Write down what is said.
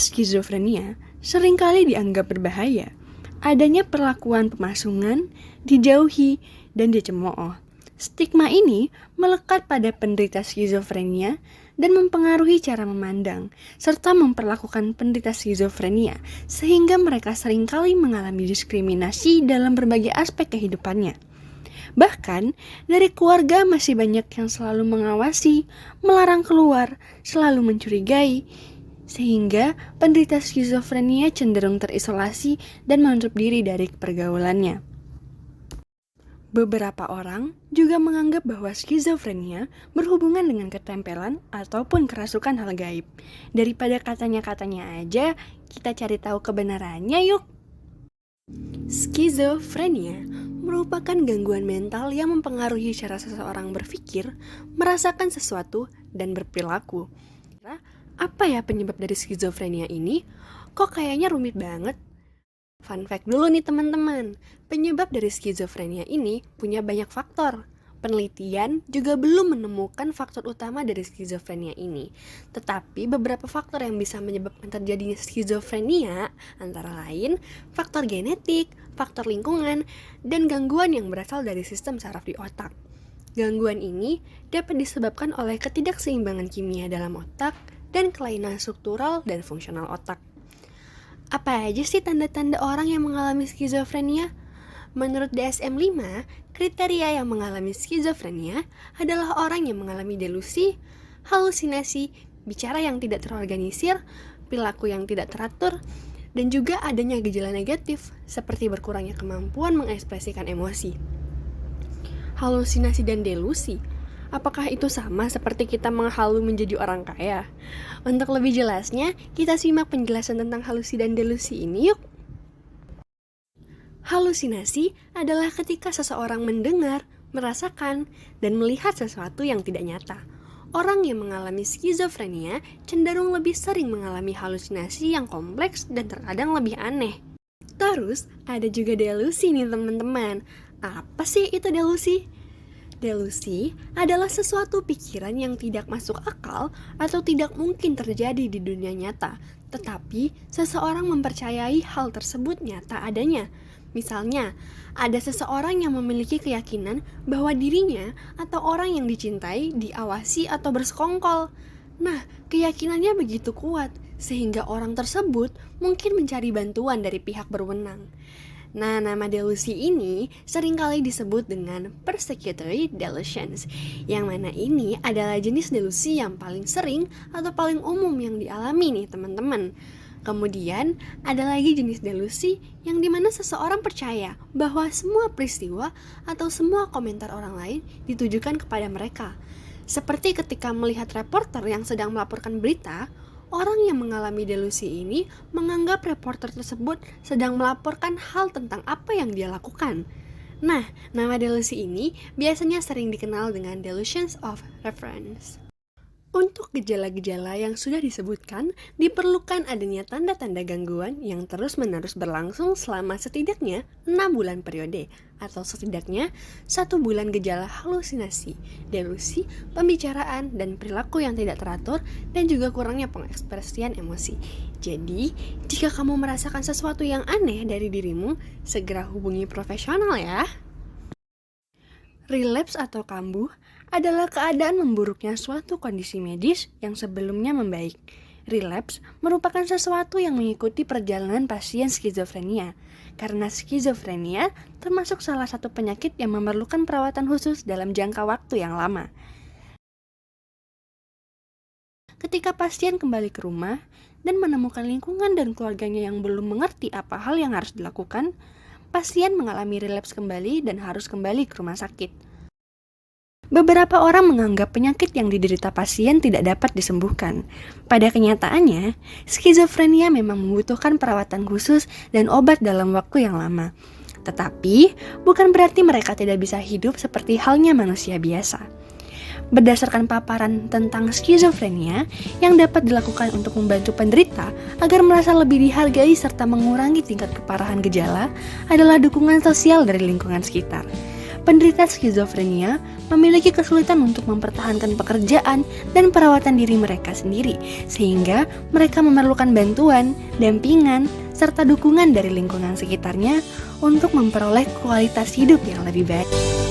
skizofrenia seringkali dianggap berbahaya. Adanya perlakuan pemasungan, dijauhi, dan dicemooh. Stigma ini melekat pada penderita skizofrenia dan mempengaruhi cara memandang, serta memperlakukan penderita skizofrenia, sehingga mereka seringkali mengalami diskriminasi dalam berbagai aspek kehidupannya. Bahkan, dari keluarga masih banyak yang selalu mengawasi, melarang keluar, selalu mencurigai, sehingga penderita skizofrenia cenderung terisolasi dan menutup diri dari pergaulannya. Beberapa orang juga menganggap bahwa skizofrenia berhubungan dengan ketempelan ataupun kerasukan hal gaib. Daripada katanya-katanya aja, kita cari tahu kebenarannya yuk! Skizofrenia merupakan gangguan mental yang mempengaruhi cara seseorang berpikir, merasakan sesuatu, dan berperilaku. Apa ya penyebab dari skizofrenia ini? Kok kayaknya rumit banget? Fun fact dulu nih teman-teman, penyebab dari skizofrenia ini punya banyak faktor. Penelitian juga belum menemukan faktor utama dari skizofrenia ini. Tetapi beberapa faktor yang bisa menyebabkan terjadinya skizofrenia antara lain faktor genetik, faktor lingkungan, dan gangguan yang berasal dari sistem saraf di otak. Gangguan ini dapat disebabkan oleh ketidakseimbangan kimia dalam otak dan kelainan struktural dan fungsional otak. Apa aja sih tanda-tanda orang yang mengalami skizofrenia? Menurut DSM-5, kriteria yang mengalami skizofrenia adalah orang yang mengalami delusi, halusinasi, bicara yang tidak terorganisir, perilaku yang tidak teratur, dan juga adanya gejala negatif seperti berkurangnya kemampuan mengekspresikan emosi. Halusinasi dan delusi, apakah itu sama seperti kita menghalu menjadi orang kaya? Untuk lebih jelasnya, kita simak penjelasan tentang halusi dan delusi ini yuk. Halusinasi adalah ketika seseorang mendengar, merasakan, dan melihat sesuatu yang tidak nyata. Orang yang mengalami skizofrenia cenderung lebih sering mengalami halusinasi yang kompleks dan terkadang lebih aneh. Terus, ada juga delusi nih teman-teman. Apa sih itu delusi? Delusi adalah sesuatu pikiran yang tidak masuk akal atau tidak mungkin terjadi di dunia nyata, tetapi seseorang mempercayai hal tersebut nyata adanya. Misalnya, ada seseorang yang memiliki keyakinan bahwa dirinya atau orang yang dicintai diawasi atau bersekongkol. Nah, keyakinannya begitu kuat sehingga orang tersebut mungkin mencari bantuan dari pihak berwenang. Nah, nama delusi ini seringkali disebut dengan persecutory delusions, yang mana ini adalah jenis delusi yang paling sering atau paling umum yang dialami nih teman-teman. Kemudian ada lagi jenis delusi yang dimana seseorang percaya bahwa semua peristiwa atau semua komentar orang lain ditujukan kepada mereka. Seperti ketika melihat reporter yang sedang melaporkan berita, orang yang mengalami delusi ini menganggap reporter tersebut sedang melaporkan hal tentang apa yang dia lakukan. Nah, nama delusi ini biasanya sering dikenal dengan delusions of reference. Untuk gejala-gejala yang sudah disebutkan, diperlukan adanya tanda-tanda gangguan yang terus-menerus berlangsung selama setidaknya 6 bulan periode, atau setidaknya 1 bulan gejala halusinasi, delusi, pembicaraan, dan perilaku yang tidak teratur, dan juga kurangnya pengekspresian emosi. Jadi, jika kamu merasakan sesuatu yang aneh dari dirimu, segera hubungi profesional ya. Relapse atau kambuh adalah keadaan memburuknya suatu kondisi medis yang sebelumnya membaik. Relapse merupakan sesuatu yang mengikuti perjalanan pasien skizofrenia, karena skizofrenia termasuk salah satu penyakit yang memerlukan perawatan khusus dalam jangka waktu yang lama. Ketika pasien kembali ke rumah dan menemukan lingkungan dan keluarganya yang belum mengerti apa hal yang harus dilakukan, pasien mengalami relapse kembali dan harus kembali ke rumah sakit. Beberapa orang menganggap penyakit yang diderita pasien tidak dapat disembuhkan. Pada kenyataannya, skizofrenia memang membutuhkan perawatan khusus dan obat dalam waktu yang lama. Tetapi, bukan berarti mereka tidak bisa hidup seperti halnya manusia biasa. Berdasarkan paparan tentang skizofrenia, yang dapat dilakukan untuk membantu penderita agar merasa lebih dihargai serta mengurangi tingkat keparahan gejala adalah dukungan sosial dari lingkungan sekitar. Penderita skizofrenia memiliki kesulitan untuk mempertahankan pekerjaan dan perawatan diri mereka sendiri, sehingga mereka memerlukan bantuan, dampingan, serta dukungan dari lingkungan sekitarnya untuk memperoleh kualitas hidup yang lebih baik.